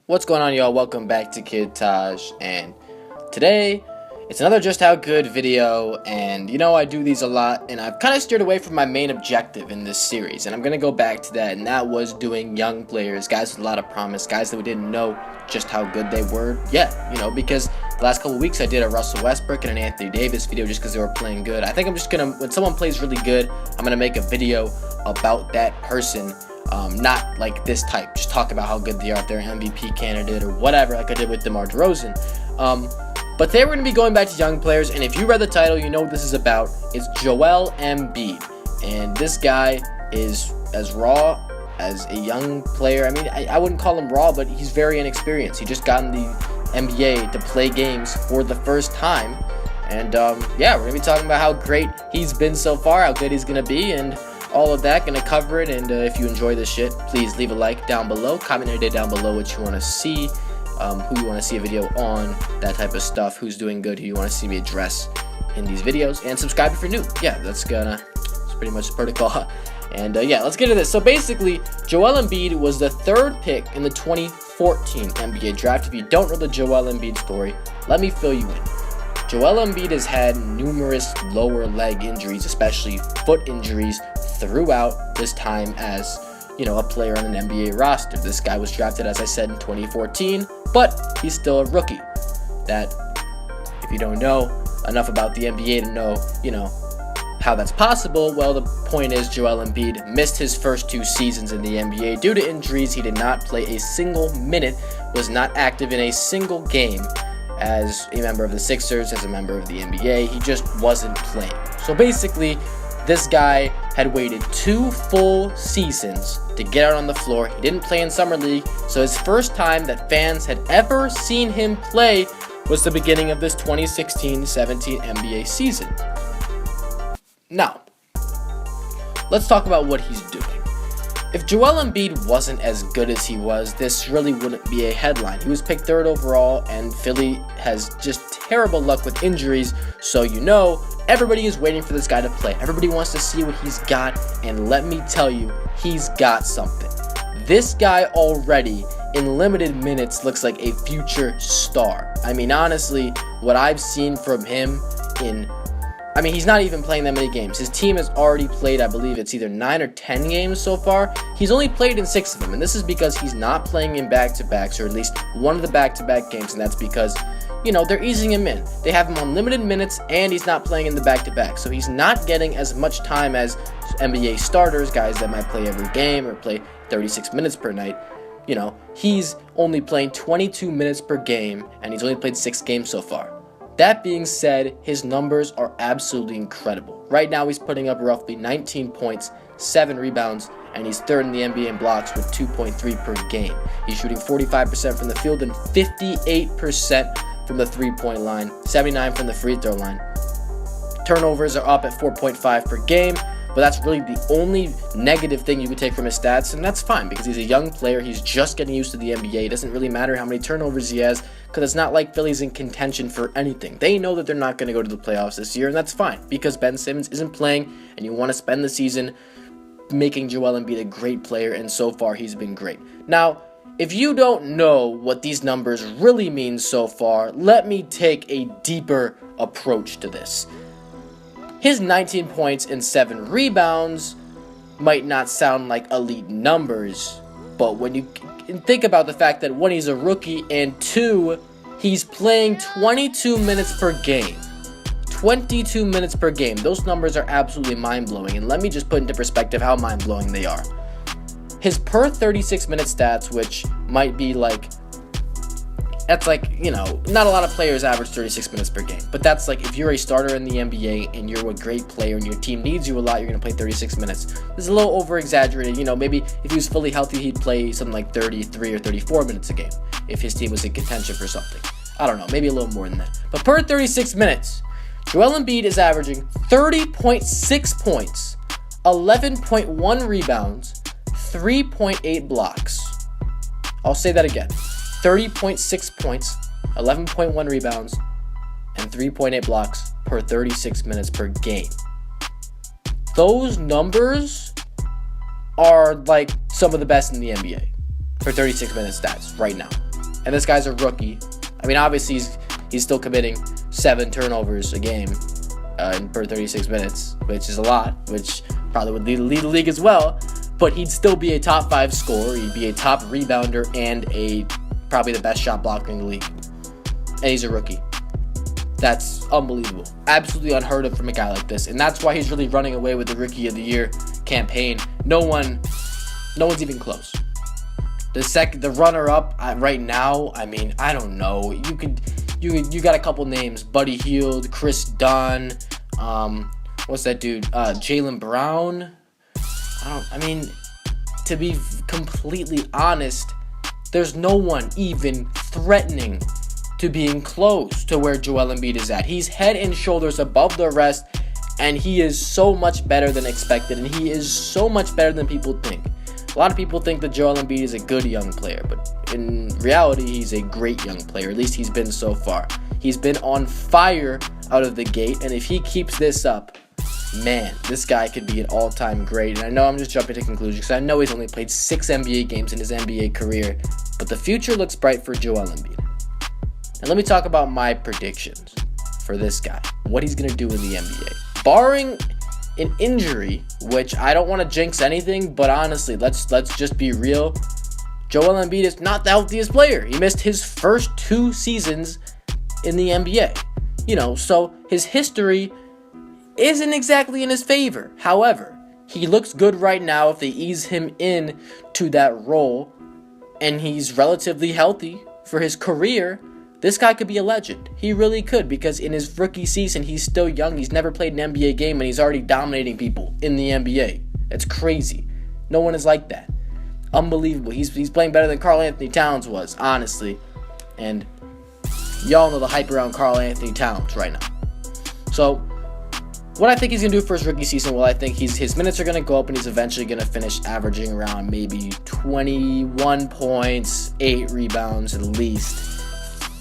What's going on, y'all? Welcome back to Kid Taj, and today it's another Just How Good video. And you know, I do these a lot, and I've kind of steered away from my main objective in this series, and I'm gonna go back to that, and that was doing young players, guys with a lot of promise, guys that we didn't know just how good they were yet, you know, because the last couple of weeks I did a Russell Westbrook and an Anthony Davis video just because they were playing good. I think I'm just gonna, when someone plays really good, I'm gonna make a video about that person. Not like this type, just talk about how good they are, if they're an MVP candidate or whatever, like I did with DeMar DeRozan. But today we're going to be going back to young players, and if you read the title, you know what this is about. It's Joel Embiid, and this guy is as raw as a young player. I mean, I wouldn't call him raw, but he's very inexperienced. He just got in the NBA to play games for the first time, and yeah, we're going to be talking about how great he's been so far, how good he's going to be, and all of that. Gonna cover it. And if you enjoy this shit, please leave a like down below, comment any day down below what you want to see, who you want to see a video on, that type of stuff, who's doing good, who you want to see me address in these videos, and subscribe if you're new. Yeah, it's pretty much the protocol. And yeah, let's get into this. So basically, Joel Embiid was the third pick in the 2014 NBA draft. If you don't know the Joel Embiid story, let me fill you in. Joel Embiid has had numerous lower leg injuries, especially foot injuries, throughout this time as, you know, a player on an NBA roster. This guy was drafted, as I said, in 2014, but he's still a rookie. That, if you don't know enough about the NBA to know, you know, how that's possible, well, the point is Joel Embiid missed his first 2 seasons in the NBA due to injuries. He did not play a single minute, was not active in a single game as a member of the Sixers, as a member of the NBA. He just wasn't playing. So basically, this guy had waited 2 full seasons to get out on the floor. He didn't play in Summer League, so his first time that fans had ever seen him play was the beginning of this 2016-17 NBA season. Now, let's talk about what he's doing. If Joel Embiid wasn't as good as he was, this really wouldn't be a headline. He was picked 3rd overall, and Philly has just terrible luck with injuries, so you know, everybody is waiting for this guy to play. Everybody wants to see what he's got, and let me tell you, he's got something. This guy already, in limited minutes, looks like a future star. I mean, honestly, what I've seen from him he's not even playing that many games. His team has already played, I believe it's either 9 or 10 games so far. He's only played in 6 of them, and this is because he's not playing in back-to-backs, or at least one of the back-to-back games, and that's because, you know, they're easing him in. They have him on limited minutes, and he's not playing in the back-to-back, so he's not getting as much time as NBA starters, guys that might play every game or play 36 minutes per night. You know, he's only playing 22 minutes per game, and he's only played 6 games so far. That being said, his numbers are absolutely incredible. Right now, he's putting up roughly 19 points, 7 rebounds, and he's 3rd in the NBA in blocks with 2.3 per game. He's shooting 45% from the field and 58% from the three-point line, 79% from the free throw line. Turnovers are up at 4.5 per game, but that's really the only negative thing you could take from his stats, and that's fine because he's a young player. He's just getting used to the NBA. It doesn't really matter how many turnovers he has because it's not like Philly's in contention for anything. They know that they're not going to go to the playoffs this year, and that's fine because Ben Simmons isn't playing, and you want to spend the season making Joel Embiid a great player, and so far he's been great. Now, if you don't know what these numbers really mean so far, let me take a deeper approach to this. His 19 points and 7 rebounds might not sound like elite numbers, but when you think about the fact that 1, he's a rookie, and 2, he's playing 22 minutes per game. 22 minutes per game. Those numbers are absolutely mind-blowing, and let me just put into perspective how mind-blowing they are. His per 36-minute stats, which might be like, that's like, you know, not a lot of players average 36 minutes per game. But that's like, if you're a starter in the NBA and you're a great player and your team needs you a lot, you're going to play 36 minutes. This is a little over-exaggerated. You know, maybe if he was fully healthy, he'd play something like 33 or 34 minutes a game if his team was in contention for something. I don't know, maybe a little more than that. But per 36 minutes, Joel Embiid is averaging 30.6 points, 11.1 rebounds, 3.8 blocks. I'll say that again. 30.6 points, 11.1 rebounds, and 3.8 blocks per 36 minutes per game. Those numbers are like some of the best in the NBA for 36-minute stats right now. and this guy's a rookie. I mean, obviously he's still committing 7 turnovers a game per 36 minutes, which is a lot, which probably would lead the league as well. But he'd still be a top 5 scorer. He'd be a top rebounder and probably the best shot blocker in the league. And he's a rookie. That's unbelievable. Absolutely unheard of from a guy like this. And that's why he's really running away with the Rookie of the Year campaign. No one's even close. The runner-up right now, I mean, I don't know. You got a couple names: Buddy Hield, Chris Dunn, what's that dude? Jaylen Brown. To be completely honest, there's no one even threatening to being close to where Joel Embiid is at. He's head and shoulders above the rest, and he is so much better than expected, and he is so much better than people think. A lot of people think that Joel Embiid is a good young player, but in reality, he's a great young player. At least he's been so far. He's been on fire out of the gate, and if he keeps this up, man, this guy could be an all-time great. And I know I'm just jumping to conclusions because I know he's only played 6 NBA games in his NBA career, but the future looks bright for Joel Embiid. And let me talk about my predictions for this guy, what he's going to do in the NBA. Barring an injury, which I don't want to jinx anything, but honestly, let's just be real. Joel Embiid is not the healthiest player. He missed his first 2 seasons in the NBA. So his history isn't exactly in his favor. However, he looks good right now if they ease him in to that role, and he's relatively healthy for his career. This guy could be a legend. He really could, because in his rookie season, he's still young. He's never played an NBA game, and he's already dominating people in the NBA. That's crazy. No one is like that. Unbelievable. He's playing better than Karl Anthony Towns was, honestly. And y'all know the hype around Karl Anthony Towns right now. So, what I think he's going to do for his rookie season, well, I think his minutes are going to go up, and he's eventually going to finish averaging around maybe 21 points, 8 rebounds at least.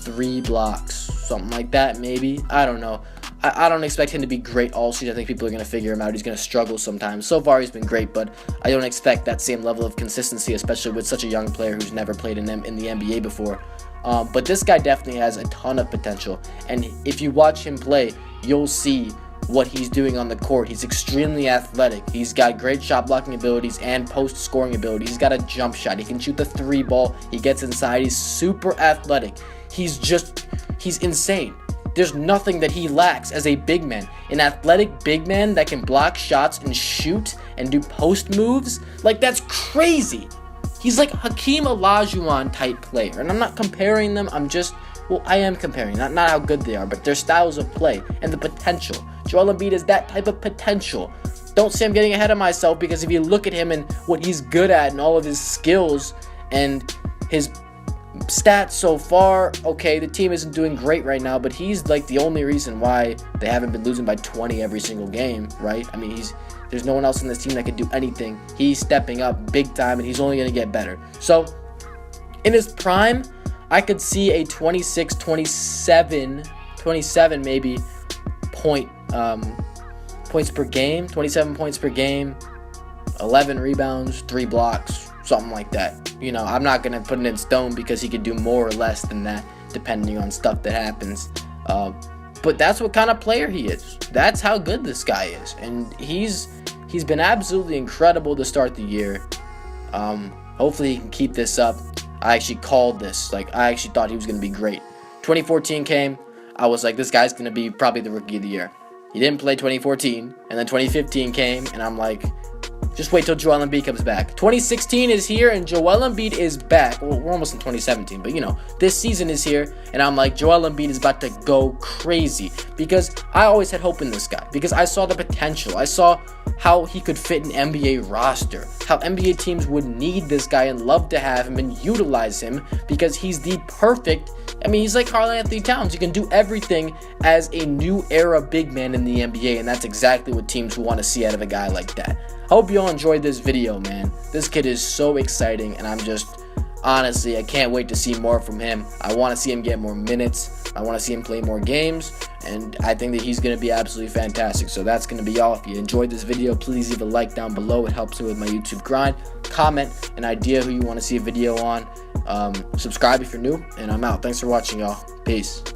3 blocks, something like that, maybe. I don't know. I don't expect him to be great all season. I think people are going to figure him out. He's going to struggle sometimes. So far, he's been great, but I don't expect that same level of consistency, especially with such a young player who's never played in the NBA before. But this guy definitely has a ton of potential, and if you watch him play, you'll see what he's doing on the court. He's extremely athletic. He's got great shot blocking abilities and post scoring abilities. He's got a jump shot. He can shoot the 3 ball. He gets inside. He's super athletic. He's insane. There's nothing that he lacks as a big man. An athletic big man that can block shots and shoot and do post moves. Like, that's crazy. He's like Hakeem Olajuwon type player. And I'm not comparing them. I am comparing. Not how good they are, but their styles of play and the potential. Joel Embiid is that type of potential. Don't say I'm getting ahead of myself, because if you look at him and what he's good at and all of his skills and his stats so far, okay, the team isn't doing great right now, but he's like the only reason why they haven't been losing by 20 every single game, right? I mean, there's no one else in this team that can do anything. He's stepping up big time, and he's only going to get better. So, in his prime, I could see a 26, 27 maybe points per game, 27 points per game, 11 rebounds, 3 blocks, something like that. I'm not going to put it in stone, because he could do more or less than that depending on stuff that happens. But that's what kind of player he is. That's how good this guy is. And he's been absolutely incredible to start the year. Hopefully he can keep this up. I actually called this. I actually thought he was going to be great. 2014 came. I was like, this guy's going to be probably the Rookie of the Year. He didn't play 2014. And then 2015 came, and I'm like, just wait till Joel Embiid comes back. 2016 is here, and Joel Embiid is back. Well, we're almost in 2017, but this season is here, and I'm like, Joel Embiid is about to go crazy, because I always had hope in this guy, because I saw the potential. I saw how he could fit an NBA roster, how NBA teams would need this guy and love to have him and utilize him, because he's the perfect, he's like Karl Anthony Towns. He can do everything as a new era big man in the NBA, and that's exactly what teams want to see out of a guy like that. I hope you all enjoyed this video, man. This kid is so exciting, and honestly, I can't wait to see more from him. I want to see him get more minutes. I want to see him play more games, and I think that he's going to be absolutely fantastic. So that's going to be all. If you enjoyed this video, please leave a like down below. It helps me with my YouTube grind. Comment an idea who you want to see a video on. Subscribe if you're new, and I'm out. Thanks for watching, y'all. Peace.